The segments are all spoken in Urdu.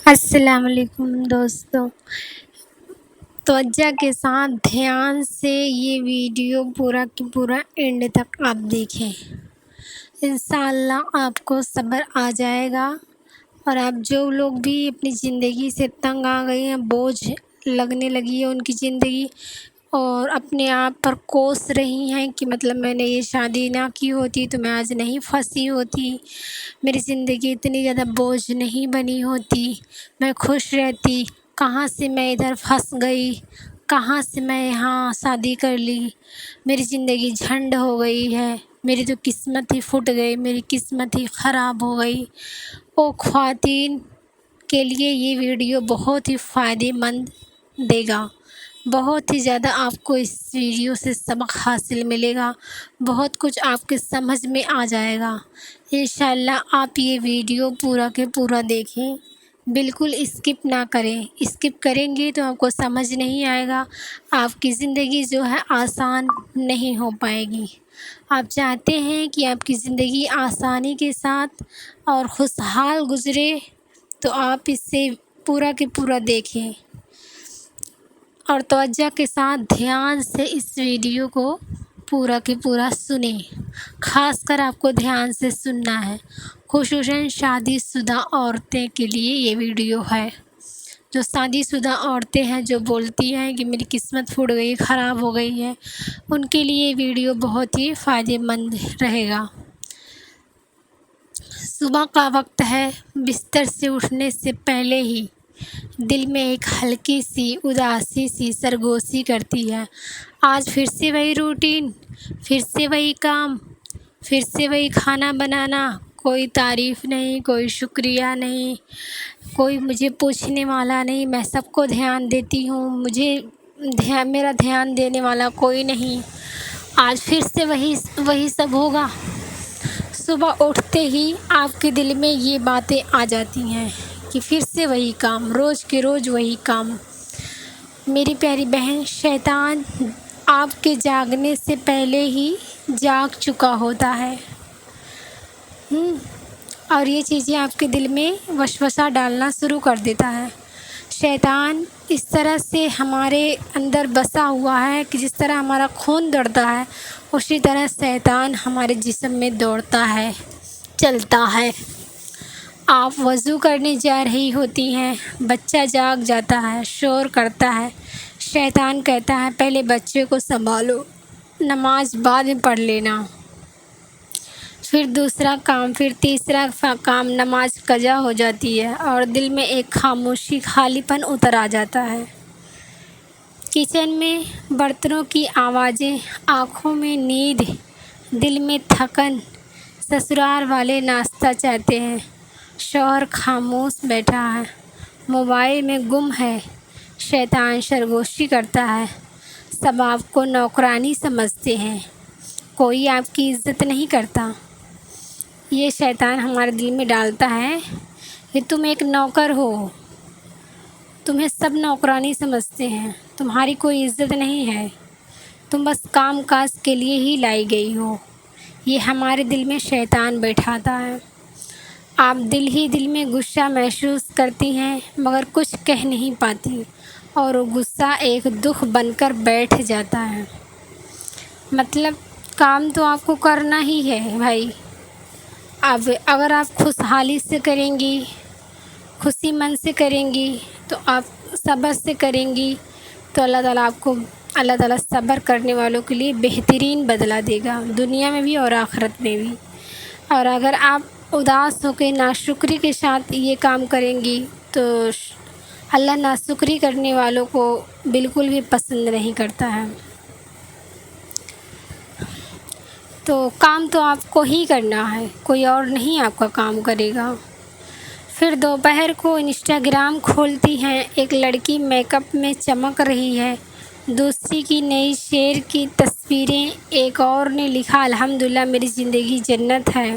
السلام علیکم دوستوں، توجہ کے ساتھ دھیان سے یہ ویڈیو پورا کی پورا اینڈ تک آپ دیکھیں۔ انشاءاللہ آپ کو صبر آ جائے گا، اور آپ جو لوگ بھی اپنی زندگی سے تنگ آ گئے ہیں، بوجھ لگنے لگی ہے ان کی زندگی، اور اپنے آپ پر کوس رہی ہیں کہ میں نے یہ شادی نہ کی ہوتی تو میں آج نہیں پھنسی ہوتی، میری زندگی اتنی زیادہ بوجھ نہیں بنی ہوتی، میں خوش رہتی، کہاں سے میں ادھر پھنس گئی، کہاں سے میں یہاں شادی کر لی، میری زندگی جھنڈ ہو گئی ہے، میری تو قسمت ہی پھٹ گئی، میری قسمت ہی خراب ہو گئی۔ وہ خواتین کے لیے یہ ویڈیو بہت ہی فائدہ مند دے گا، بہت ہی زیادہ آپ کو اس ویڈیو سے سبق حاصل ملے گا، بہت کچھ آپ کے سمجھ میں آ جائے گا۔ انشاءاللہ آپ یہ ویڈیو پورا کے پورا دیکھیں، بالکل اسکپ نہ کریں، اسکپ کریں گے تو آپ کو سمجھ نہیں آئے گا، آپ کی زندگی جو ہے آسان نہیں ہو پائے گی۔ آپ چاہتے ہیں کہ آپ کی زندگی آسانی کے ساتھ اور خوشحال گزرے، تو آپ اس سے پورا کے پورا دیکھیں، اور توجہ کے ساتھ دھیان سے اس ویڈیو کو پورا کے پورا سنیں۔ خاص کر آپ کو دھیان سے سننا ہے، خصوصاً شادی شدہ عورتیں کے لیے یہ ویڈیو ہے۔ جو شادی شدہ عورتیں ہیں، جو بولتی ہیں کہ میری قسمت پھوٹ گئی، خراب ہو گئی ہے، ان کے لیے یہ ویڈیو بہت ہی فائدہ مند رہے گا۔ صبح کا وقت ہے، بستر سے اٹھنے سے پہلے ہی دل میں ایک ہلکی سی اداسی سی سرگوشی کرتی ہے۔ آج پھر سے وہی روٹین، پھر سے وہی کام، پھر سے وہی کھانا بنانا، کوئی تعریف نہیں، کوئی شکریہ نہیں، کوئی مجھے پوچھنے والا نہیں، میں سب کو دھیان دیتی ہوں، میرا دھیان دینے والا کوئی نہیں، آج پھر سے وہی سب ہوگا۔ صبح اٹھتے ہی آپ کے دل میں یہ باتیں آ جاتی ہیں کہ پھر سے وہی کام، روز کے روز وہی کام۔ میری پیاری بہن، شیطان آپ کے جاگنے سے پہلے ہی جاگ چکا ہوتا ہے، اور یہ چیزیں آپ کے دل میں وسوسہ ڈالنا شروع کر دیتا ہے۔ شیطان اس طرح سے ہمارے اندر بسا ہوا ہے کہ جس طرح ہمارا خون دوڑتا ہے، اسی طرح شیطان ہمارے جسم میں دوڑتا ہے، چلتا ہے۔ آپ وضو کرنے جا رہی ہوتی ہیں، بچہ جاگ جاتا ہے، شور کرتا ہے، شیطان کہتا ہے پہلے بچے کو سنبھالو، نماز بعد میں پڑھ لینا، پھر دوسرا کام، پھر تیسرا کام، نماز قضا ہو جاتی ہے، اور دل میں ایک خاموشی، خالی پن اتر آ جاتا ہے۔ کچن میں برتنوں کی آوازیں، آنکھوں میں نیند، دل میں تھکن، سسرال والے ناشتہ چاہتے ہیں، شوہر خاموش بیٹھا ہے، موبائل میں گم ہے، شیطان سرگوشی کرتا ہے، سب آپ کو نوکرانی سمجھتے ہیں، کوئی آپ کی عزت نہیں کرتا۔ یہ شیطان ہمارے دل میں ڈالتا ہے کہ تم ایک نوکر ہو، تمہیں سب نوکرانی سمجھتے ہیں، تمہاری کوئی عزت نہیں ہے، تم بس کام کاج کے لیے ہی لائی گئی ہو۔ یہ ہمارے دل میں شیطان بیٹھاتا ہے۔ آپ دل ہی دل میں غصہ محسوس کرتی ہیں، مگر کچھ کہہ نہیں پاتی، اور وہ غصہ ایک دکھ بن کر بیٹھ جاتا ہے۔ کام تو آپ کو کرنا ہی ہے بھائی۔ اب اگر آپ خوشحالی سے کریں گی، خوشی من سے کریں گی، تو آپ صبر سے کریں گی، تو اللہ تعالیٰ صبر کرنے والوں کے لیے بہترین بدلہ دے گا، دنیا میں بھی اور آخرت میں بھی۔ اور اگر آپ اداس ہو کے ناشکری کے ساتھ یہ کام کریں گی، تو اللہ ناشکری کرنے والوں کو بالکل بھی پسند نہیں کرتا ہے۔ تو کام تو آپ کو ہی کرنا ہے، کوئی اور نہیں آپ کا کام کرے گا۔ پھر دوپہر کو انسٹاگرام کھولتی ہیں، ایک لڑکی میک اپ میں چمک رہی ہے، دوسری کی نئی شعر کی تصویریں، ایک اور نے لکھا الحمدللہ میری زندگی جنت ہے۔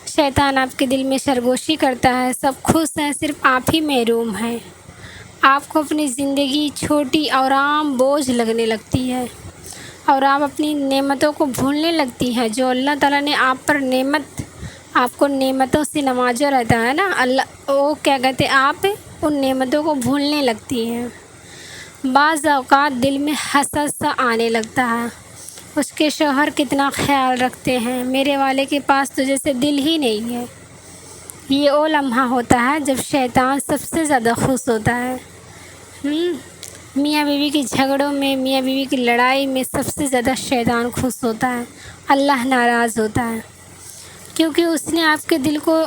شیطان آپ کے دل میں سرگوشی کرتا ہے، سب خوش ہیں، صرف آپ ہی محروم ہیں۔ آپ کو اپنی زندگی چھوٹی اور عام بوجھ لگنے لگتی ہے، اور آپ اپنی نعمتوں کو بھولنے لگتی ہیں جو اللہ تعالیٰ نے آپ پر نعمت آپ کو نعمتوں سے نوازا رہتا ہے نا اللہ، وہ کیا کہتے ہیں، آپ ان نعمتوں کو بھولنے لگتی ہیں۔ بعض اوقات دل میں حسد سا آنے لگتا ہے، اس کے شوہر کتنا خیال رکھتے ہیں، میرے والے کے پاس تو جیسے دل ہی نہیں ہے۔ یہ وہ لمحہ ہوتا ہے جب شیطان سب سے زیادہ خوش ہوتا ہے۔ میاں بیوی کے جھگڑوں میں، میاں بیوی کی لڑائی میں سب سے زیادہ شیطان خوش ہوتا ہے، اللہ ناراض ہوتا ہے، کیونکہ اس نے آپ کے دل کو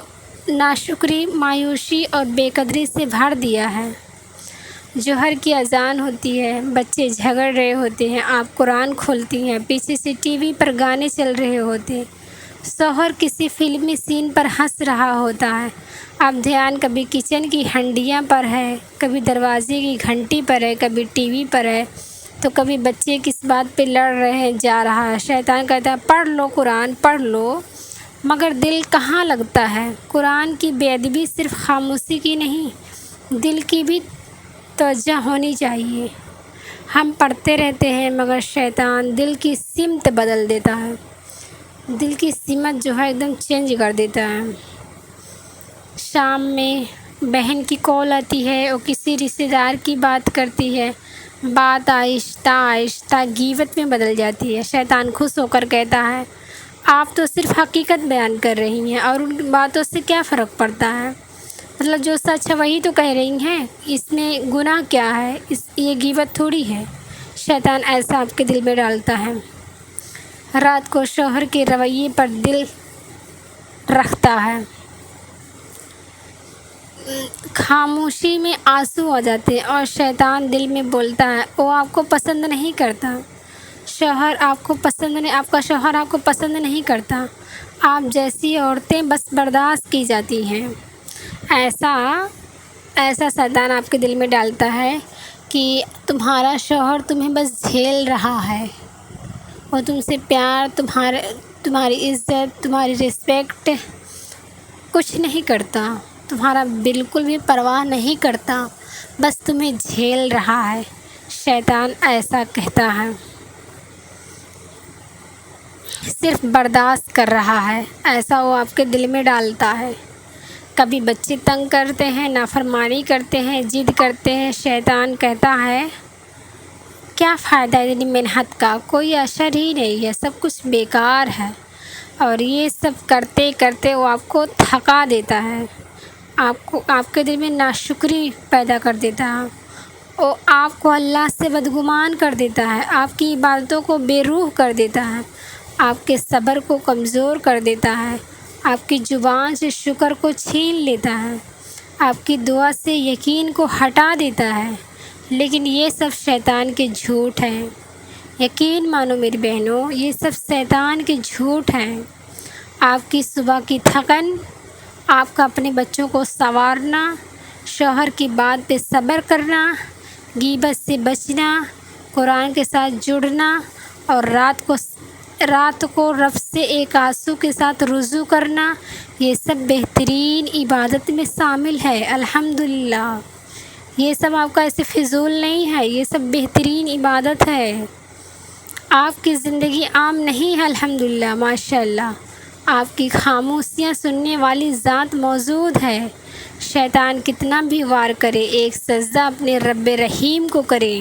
ناشکری، مایوسی اور بے قدری سے بھر دیا ہے۔ جوہر کی اذان ہوتی ہے، بچے جھگڑ رہے ہوتے ہیں، آپ قرآن کھولتی ہیں، پیچھے سے ٹی وی پر گانے چل رہے ہوتے ہیں، شوہر کسی فلمی سین پر ہنس رہا ہوتا ہے، اب دھیان کبھی کچن کی ہنڈیاں پر ہے، کبھی دروازے کی گھنٹی پر ہے، کبھی ٹی وی پر ہے، تو کبھی بچے کس بات پہ لڑ رہے ہیں جا رہا ہے۔ شیطان کہتا ہے پڑھ لو قرآن، پڑھ لو، مگر دل کہاں لگتا ہے۔ قرآن کی بے ادبی صرف خاموشی کی نہیں، دل کی بھی توجہ ہونی چاہیے۔ ہم پڑھتے رہتے ہیں مگر شیطان دل کی سمت بدل دیتا ہے، دل کی سمت جو ہے ایک دم چینج کر دیتا ہے۔ شام میں بہن کی کال آتی ہے، وہ کسی رشتہ دار کی بات کرتی ہے، بات آہستہ آہستہ غیبت میں بدل جاتی ہے۔ شیطان خوش ہو کر کہتا ہے آپ تو صرف حقیقت بیان کر رہی ہیں اور ان باتوں سے کیا فرق پڑتا ہے، مطلب جو سچ ہے وہی تو کہہ رہی ہیں، اس میں گناہ کیا ہے، یہ غیبت تھوڑی ہے۔ شیطان ایسا آپ کے دل میں ڈالتا ہے۔ رات کو شوہر کے رویے پر دل رکھتا ہے، خاموشی میں آنسو آ جاتے ہیں اور شیطان دل میں بولتا ہے وہ آپ کو پسند نہیں کرتا، شوہر آپ کو پسند نہیں، آپ کا شوہر آپ کو پسند نہیں کرتا، آپ جیسی عورتیں بس برداشت کی جاتی ہیں۔ ایسا شیطان آپ کے دل میں ڈالتا ہے کہ تمہارا شوہر تمہیں بس جھیل رہا ہے، وہ تم سے پیار، تمہاری عزت، تمہاری رسپیکٹ کچھ نہیں کرتا، تمہارا بالکل بھی پرواہ نہیں کرتا، بس تمہیں جھیل رہا ہے۔ شیطان ایسا کہتا ہے، صرف برداشت کر رہا ہے، ایسا وہ آپ کے دل میں ڈالتا ہے۔ کبھی بچے تنگ کرتے ہیں، نافرمانی کرتے ہیں، ضد کرتے ہیں، شیطان کہتا ہے کیا فائدہ اتنی محنت کا، کوئی اثر ہی نہیں ہے، سب کچھ بیکار ہے، اور یہ سب کرتے کرتے وہ آپ کو تھکا دیتا ہے، آپ کے دل میں ناشکری پیدا کر دیتا ہے، وہ آپ کو اللہ سے بدگمان کر دیتا ہے، آپ کی عبادتوں کو بے روح کر دیتا ہے، آپ کے صبر کو کمزور کر دیتا ہے، آپ کی زبان سے شکر کو چھین لیتا ہے، آپ کی دعا سے یقین کو ہٹا دیتا ہے۔ لیکن یہ سب شیطان کے جھوٹ ہیں، یقین مانو میری بہنوں، یہ سب شیطان کے جھوٹ ہیں۔ آپ کی صبح کی تھکن، آپ کا اپنے بچوں کو سنوارنا، شوہر کی بات پہ صبر کرنا، غیبت سے بچنا، قرآن کے ساتھ جڑنا اور رات کو رب سے ایک آنسو کے ساتھ رجوع کرنا، یہ سب بہترین عبادت میں شامل ہے۔ الحمدللہ، یہ سب آپ کا ایسے فضول نہیں ہے، یہ سب بہترین عبادت ہے۔ آپ کی زندگی عام نہیں ہے، الحمدللہ، ماشاءاللہ، آپ کی خاموشیاں سننے والی ذات موجود ہے۔ شیطان کتنا بھی وار کرے، ایک سجدہ اپنے رب رحیم کو کرے،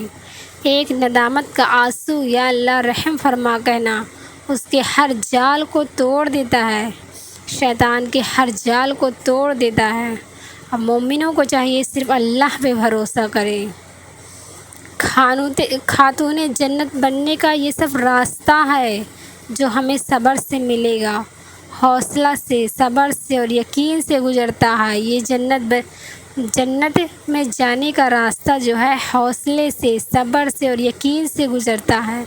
ایک ندامت کا آنسو یا اللہ رحم فرما کہنا اس کے ہر جال کو توڑ دیتا ہے، شیطان کے ہر جال کو توڑ دیتا ہے۔ اب مومنوں کو چاہیے صرف اللہ پہ بھروسہ کرے۔ خاتون جنت بننے کا یہ سب راستہ ہے جو ہمیں صبر سے ملے گا، حوصلہ سے، صبر سے اور یقین سے گزرتا ہے۔ یہ جنت میں جانے کا راستہ جو ہے حوصلے سے، صبر سے اور یقین سے گزرتا ہے۔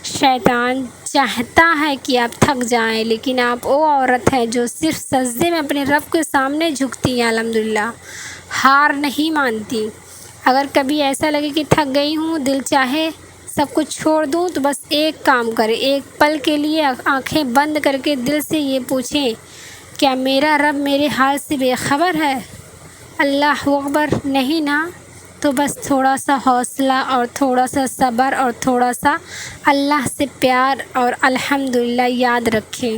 شیطان چاہتا ہے کہ آپ تھک جائیں، لیکن آپ وہ عورت ہیں جو صرف سجدے میں اپنے رب کے سامنے جھکتی ہیں، الحمدللہ، ہار نہیں مانتی۔ اگر کبھی ایسا لگے کہ تھک گئی ہوں، دل چاہے سب کچھ چھوڑ دوں، تو بس ایک کام کریں، ایک پل کے لیے آنکھیں بند کر کے دل سے یہ پوچھیں کیا میرا رب میرے حال سے بے خبر ہے؟ اللہ اکبر، نہیں نا؟ تو بس تھوڑا سا حوصلہ اور تھوڑا سا صبر اور تھوڑا سا اللہ سے پیار اور الحمدللہ یاد رکھیں۔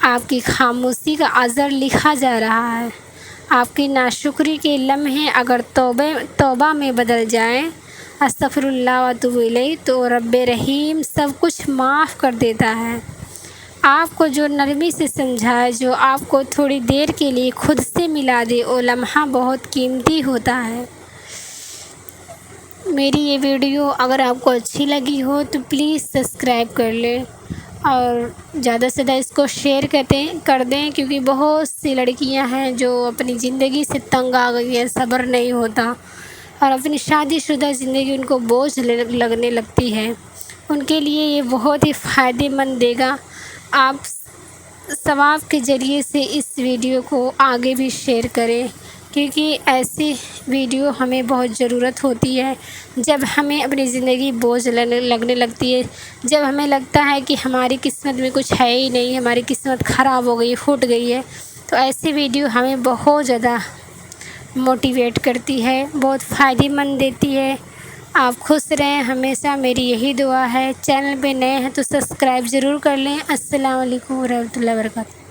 آپ کی خاموشی کا اثر لکھا جا رہا ہے۔ آپ کی ناشکری کے لمحے اگر توبہ میں بدل جائیں، استغفر اللہ و اتوب الیہ، تو رب رحیم سب کچھ معاف کر دیتا ہے۔ آپ کو جو نرمی سے سمجھائے، جو آپ کو تھوڑی دیر کے لیے خود سے ملا دے، وہ لمحہ بہت قیمتی ہوتا ہے۔ میری یہ ویڈیو اگر آپ کو اچھی لگی ہو تو پلیز سبسکرائب کر لیں اور زیادہ سے زیادہ اس کو شیئر کر دیں، کیونکہ بہت سی لڑکیاں ہیں جو اپنی زندگی سے تنگ آ گئی ہیں، صبر نہیں ہوتا، اور اپنی شادی شدہ زندگی ان کو بوجھ لگنے لگتی ہے۔ ان کے لیے یہ بہت ہی فائدہ مند دے گا۔ آپ ثواب کے ذریعے سے اس ویڈیو کو آگے بھی شیئر کریں، کیونکہ ایسی ویڈیو ہمیں بہت ضرورت ہوتی ہے جب ہمیں اپنی زندگی بوجھ لگنے لگتی ہے، جب ہمیں لگتا ہے کہ ہماری قسمت میں کچھ ہے ہی نہیں، ہماری قسمت خراب ہو گئی، پھوٹ گئی ہے، تو ایسی ویڈیو ہمیں بہت زیادہ موٹیویٹ کرتی ہے، بہت فائدہ مند دیتی ہے۔ آپ خوش رہیں ہمیشہ، میری یہی دعا ہے۔ چینل پہ نئے ہیں تو سبسکرائب ضرور کر لیں۔ السلام علیکم ورحمۃ اللہ وبرکاتہ۔